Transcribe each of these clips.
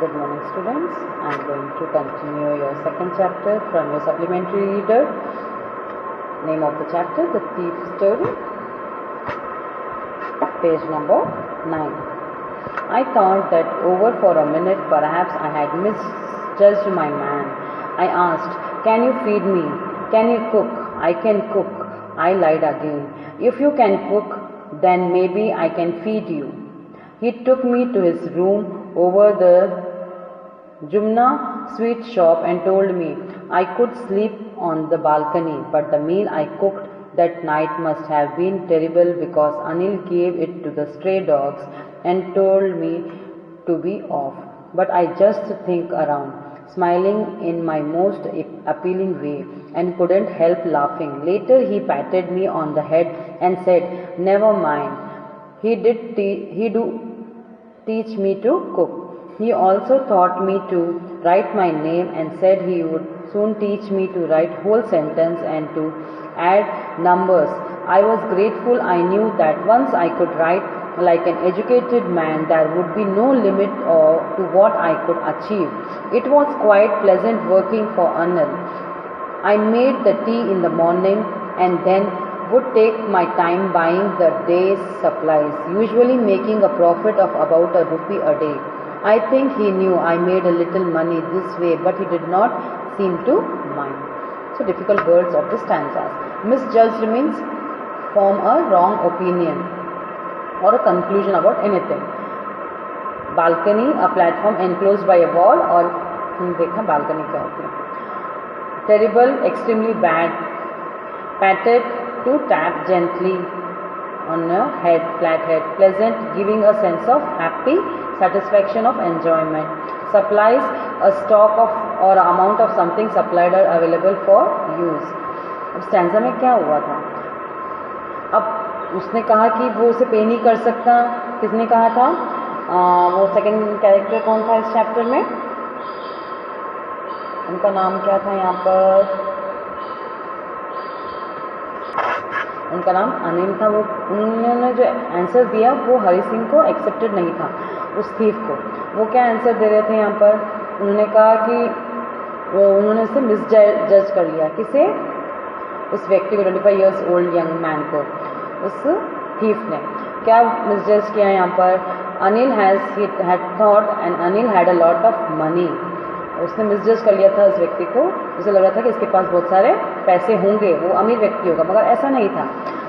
Good morning, students. I am going to continue your second chapter from your supplementary reader. Name of the chapter, The Thief Story. Page number 9. I thought that over for a minute perhaps I had misjudged my man. I asked, "Can you feed me? Can you cook?" "I can cook." I lied again. "If you can cook, then maybe I can feed you." He took me to his room over the Jumna sweet shop and told me I could sleep on the balcony, but the meal I cooked that night must have been terrible because Anil gave it to the stray dogs and told me to be off. But I just think around, smiling in my most appealing way, and couldn't help laughing. Later he patted me on the head and said, "Never mind. He do teach me to cook. He also taught me to write my name and said he would soon teach me to write whole sentence and to add numbers." I was grateful. I knew that once I could write like an educated man, there would be no limit to what I could achieve. It was quite pleasant working for Anil. I made the tea in the morning and then would take my time buying the day's supplies, usually making a profit of about ₹1 a day. I think he knew I made a little money this way, but he did not seem to mind. So difficult words of the stanzas. Misjudged means form a wrong opinion or a conclusion about anything. Balcony, a platform enclosed by a wall, और देखा balcony क्या होती है. Terrible, extremely bad. Patted, to tap gently on a head, flat head. Pleasant, giving a sense of happy satisfaction of enjoyment. Supplies, a stock of or amount of something supplied or available for use. अब stanza में क्या हुआ था? अब उसने कहा कि वो उसे पे नहीं कर सकता. किसने कहा था? वो सेकंड कैरेक्टर कौन था इस चैप्टर में? उनका नाम क्या था यहाँ पर? उनका नाम अनिल था. वो उन्होंने जो आंसर दिया वो हरि सिंह को एक्सेप्टेड नहीं था, उस थीफ को. वो क्या आंसर दे रहे थे यहाँ पर? उन्होंने कहा कि उन्होंने उसे मिसजज कर लिया. किसे? उस व्यक्ति को, 25 years old यंग मैन को, उस थीफ ने क्या मिसजज किया यहाँ पर? Anil had thought and Anil had a lot of money. उसने मिसजज कर लिया था उस व्यक्ति को. उसे लग रहा था कि इसके पास बहुत सारे पैसे होंगे, वो अमीर व्यक्ति होगा, मगर ऐसा नहीं था.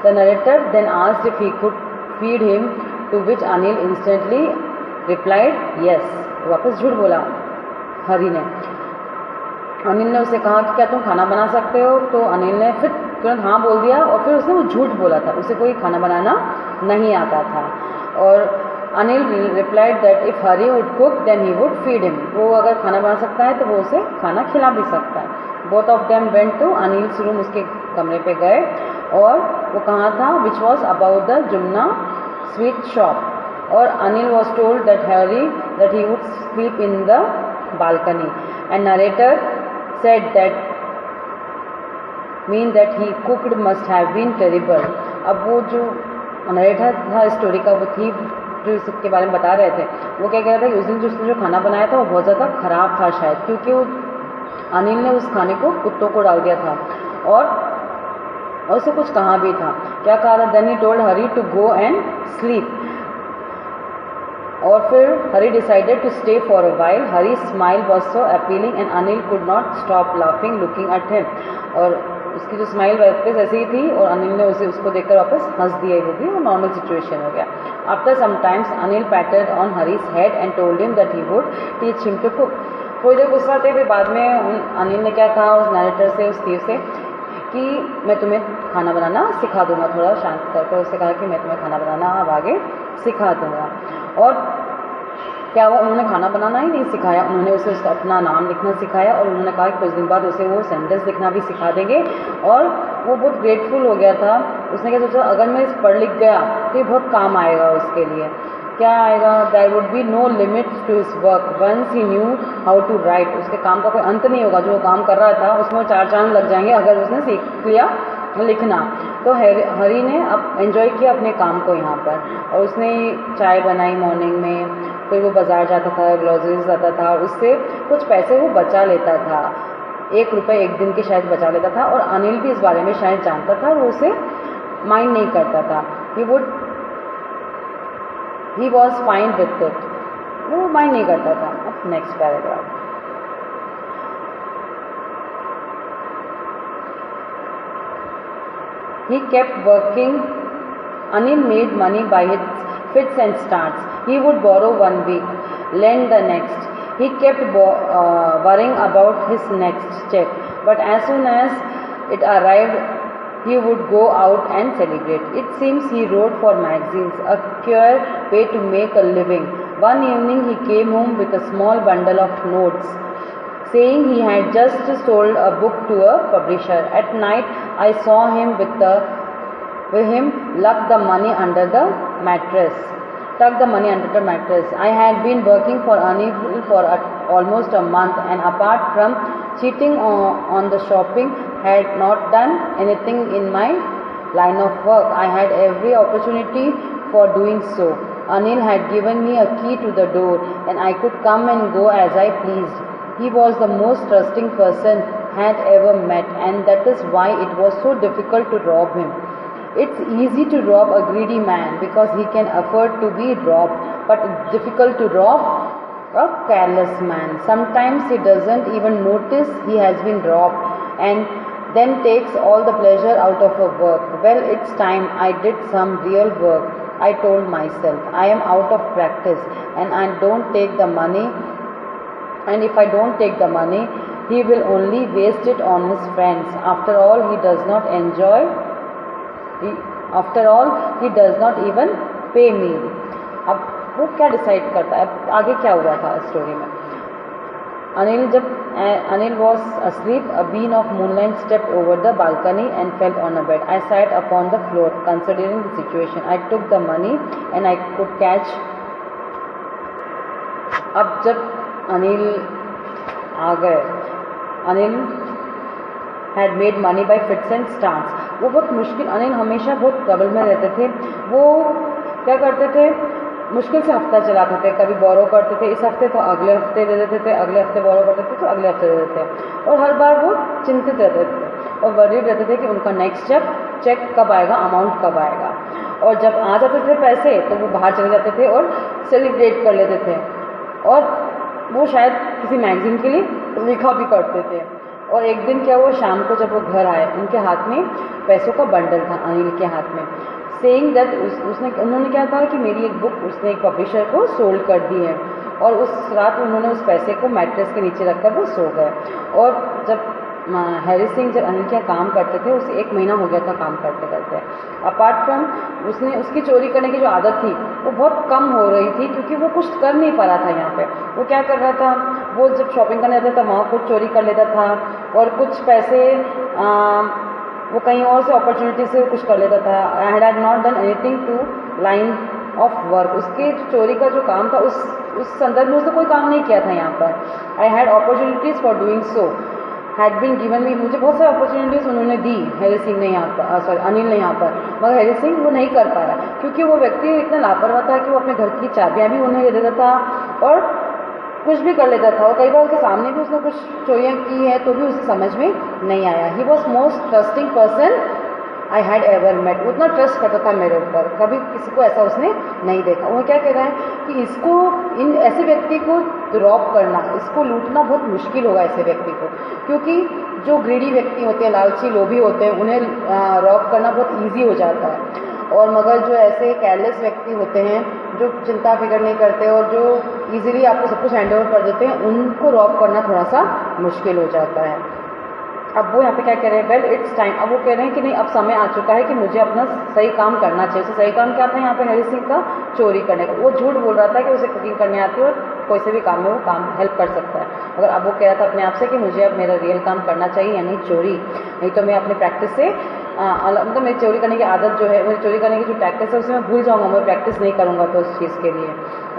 The narrator then asked if he could feed him, to which Anil instantly replied yes. वापस झूठ बोला हरि ने. अनिल ने उसे कहा कि क्या तुम खाना बना सकते हो? तो अनिल ने फिर तुरंत हाँ बोल दिया और फिर उसने वो झूठ बोला था. उसे कोई खाना बनाना नहीं आता था. और Anil replied that if Hari would cook then he would feed him. वो अगर खाना बना सकता है तो वो उसे खाना खिला भी सकता है. Both of them went to Anil's room. उसके कमरे पे गए. और वो कहाँ था? Which was about the Jumna sweet shop. और Anil was told that he would sleep in the balcony. And narrator said that mean that he cooked must have been terrible. अब वो जो नरेटर था स्टोरी का, वो थी जो इसके बारे में बता रहे थे, वो क्या कह रहा था कि उस दिन उसने जो खाना बनाया था वो बहुत ज़्यादा ख़राब था शायद, क्योंकि वो अनिल ने उस खाने को कुत्तों को डाल दिया था. और उसे कुछ कहा भी था. क्या कहा था? Then he told Hari to go and sleep. और फिर Hari decided to stay for a while. Hari smile was so appealing and Anil could not stop laughing looking at him. और उसकी जो स्माइल वापस ऐसी ही थी और अनिल ने उसको देखकर वापस हंस दिया. वो भी नॉर्मल सिचुएशन हो गया. After sometimes Anil patted on Hari's head and told him that he would teach him to cook. थोड़ी देर गुस्सा थे. फिर बाद में अनिल ने क्या कहा उस नरेटर से, उस थीफ से, कि मैं तुम्हें खाना बनाना सिखा दूंगा. थोड़ा शांत करके उससे कहा कि मैं तुम्हें खाना बनाना अब आगे सिखा दूंगा. और क्या हुआ? उन्होंने खाना बनाना ही नहीं सिखाया, उन्होंने उसे उसका अपना नाम लिखना सिखाया. और उन्होंने कहा कि कुछ दिन बाद उसे वो सेंटेंस लिखना भी सिखा देंगे. और वो बहुत ग्रेटफुल हो गया था. उसने क्या सोचा, अगर मैं इस पढ़ लिख गया तो ये बहुत काम आएगा उसके लिए. क्या आएगा? There would be no limit to his work once he knew how to write. उसके काम का कोई अंत नहीं होगा. जो वो काम कर रहा था उसमें 4 चांद लग जाएंगे अगर उसने सीख लिया लिखना. तो हरी ने अब एंजॉय किया अपने काम को यहाँ पर. और उसने चाय बनाई मॉर्निंग में, फिर वो बाज़ार जाता था, ग्रोसरीज जाता था और उससे कुछ पैसे वो बचा लेता था, 1 रुपये एक दिन के शायद बचा लेता था। और अनिल भी इस बारे में शायद जानता था और वो उसे माइंड नहीं करता था। He was fine with it, वो माइंड नहीं करता था। अब next paragraph. He kept working. Anil made money by his fits and starts. He would borrow one week, lend the next. He kept worrying about his next check. But as soon as it arrived, he would go out and celebrate. It seems he wrote for magazines, a queer way to make a living. One evening he came home with a small bundle of notes, saying he had just sold a book to a publisher. At night I saw him with him tuck the money under the mattress. I had been working for Anil for almost a month, and apart from cheating on the shopping, had not done anything in my line of work. I had every opportunity for doing so. Anil had given me a key to the door, and I could come and go as I pleased. He was the most trusting person I had ever met, and that is why it was so difficult to rob him. It's easy to rob a greedy man because he can afford to be robbed, but it's difficult to rob a careless man. Sometimes he doesn't even notice he has been robbed and then takes all the pleasure out of a work. Well, it's time I did some real work, I told myself. I am out of practice, and I don't take the money. And if I don't take the money, he will only waste it on his friends. After all, he does not even pay me. अब वो क्या decide करता है, अब आगे क्या हुआ था स्टोरी में। Anil was asleep, a beam of moonlight stepped over the balcony and fell on a bed. I sat upon the floor, considering the situation. I took the money and I could catch. अब जब अनिल आ गए, Anil had made money by fits and starts. वो बहुत मुश्किल, अनिल हमेशा बहुत trouble में रहते थे। वो क्या करते थे, मुश्किल से हफ्ता चलाते थे, कभी बोरो करते थे, इस हफ्ते तो अगले हफ्ते दे देते थे, अगले हफ्ते बोरो करते थे तो अगले हफ्ते दे देते थे। और हर बार वो चिंतित रहते थे और वरीड रहते थे कि उनका नेक्स्ट चेक कब आएगा, अमाउंट कब आएगा। और जब आ जाते थे पैसे तो वो बाहर चले जाते थे और सेलिब्रेट कर लेते थे, और वो शायद किसी मैगजीन के लिए लिखा भी करते थे। और एक दिन क्या हुआ, शाम को जब वो घर आए, उनके हाथ में पैसों का बंडल था, अनिल के हाथ में, सेइंग दैट उन्होंने क्या कहा कि मेरी एक बुक उसने एक पब्लिशर को सोल्ड कर दी है। और उस रात उन्होंने उस पैसे को मैट्रेस के नीचे रखकर वो सो गए। और जब हैरी सिंह जब अनिल के यहाँ काम करते थे, उसे 1 महीना हो गया था काम करते करते। अपार्ट फ्रॉम उसकी चोरी करने की जो आदत थी वो बहुत कम हो रही थी, क्योंकि वो कुछ कर नहीं पा रहा था यहाँ पे। वो क्या कर रहा था, वो जब शॉपिंग करने जाता था वहाँ कुछ चोरी कर लेता था, और कुछ पैसे वो कहीं और से अपॉर्चुनिटी से कुछ कर लेता था। I had not done anything to line of work. उसके चोरी का जो काम था उस संदर्भ में उसने कोई काम नहीं किया था यहाँ पर। I had opportunities for doing so had been given me. मुझे बहुत सारी अपॉर्चुनिटीज़ उन्होंने दी, हैरी सिंह ने यहाँ पर, अनिल ने यहाँ पर, मगर हैरी सिंह वो नहीं कर पाया, क्योंकि वो व्यक्ति इतना लापरवाह था कि वो अपने घर की चाबियाँ भी उन्हें दे देता था और कुछ भी कर लेता था। और कई बार उसके सामने भी उसने कुछ चोरियाँ की है तो भी उसे समझ में नहीं आया। He was most trusting person I had ever met. उतना ट्रस्ट करता था मेरे ऊपर, कभी किसी को ऐसा उसने नहीं देखा। वो क्या कह रहा है कि इन ऐसे व्यक्ति को रॉब करना, इसको लूटना बहुत मुश्किल होगा ऐसे व्यक्ति को, क्योंकि जो ग्रीडी व्यक्ति होते हैं, लालची लोभी होते हैं, उन्हें रॉब करना बहुत ईजी हो जाता है। और मगर जो ऐसे केयरलेस व्यक्ति होते हैं, जो चिंता फिक्र नहीं करते और जो ईजिली आपको सब कुछ हैंड ओवर कर देते हैं, उनको रॉब करना थोड़ा सा मुश्किल हो जाता है। अब वो यहाँ पे क्या कह रहे हैं, वेल इट्स टाइम। अब वो कह रहे हैं कि नहीं, अब समय आ चुका है कि मुझे अपना सही काम करना चाहिए। तो सही काम क्या था यहाँ पे हैरी सिंह का, चोरी करने का। वो झूठ बोल रहा था कि उसे कुकिंग करने आती है और कोई से भी काम में वो काम हेल्प कर सकता है, मगर अब वो कह रहा था अपने आप से कि मुझे अब मेरा रियल काम करना चाहिए, यानी चोरी। नहीं तो मैं अपनी प्रैक्टिस से मतलब मेरी चोरी करने की आदत जो है, मेरी चोरी करने की जो प्रैक्टिस है उसे मैं भूल जाऊँगा, मैं प्रैक्टिस नहीं करूँगा तो उस चीज़ के लिए।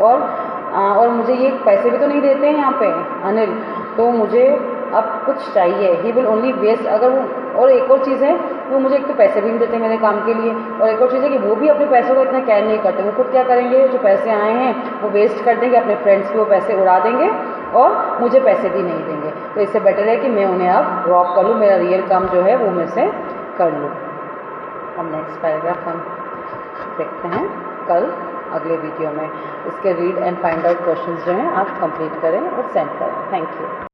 और मुझे ये पैसे भी तो नहीं देते हैं यहाँ पे अनिल, तो मुझे अब कुछ चाहिए। ही विल ओनली वेस्ट, अगर वो, और एक और चीज़ है, वो मुझे एक तो पैसे भी नहीं देते मेरे काम के लिए, और एक और चीज़ है कि वो भी अपने पैसों का इतना केयर नहीं करते। वो खुद क्या करेंगे, जो पैसे आए हैं वो वेस्ट कर देंगे, अपने फ्रेंड्स के वो पैसे उड़ा देंगे और मुझे पैसे भी नहीं देंगे। तो इससे बेटर है कि मैं उन्हें अब ड्रॉप कर लूँ, मेरा रियल काम जो है वो मैं से कर लूँ। अब नेक्स्ट पैराग्राफ हम देखते हैं कल अगले वीडियो में। इसके read and find out questions जो हैं आप कंप्लीट करें और सेंड करें। Thank you.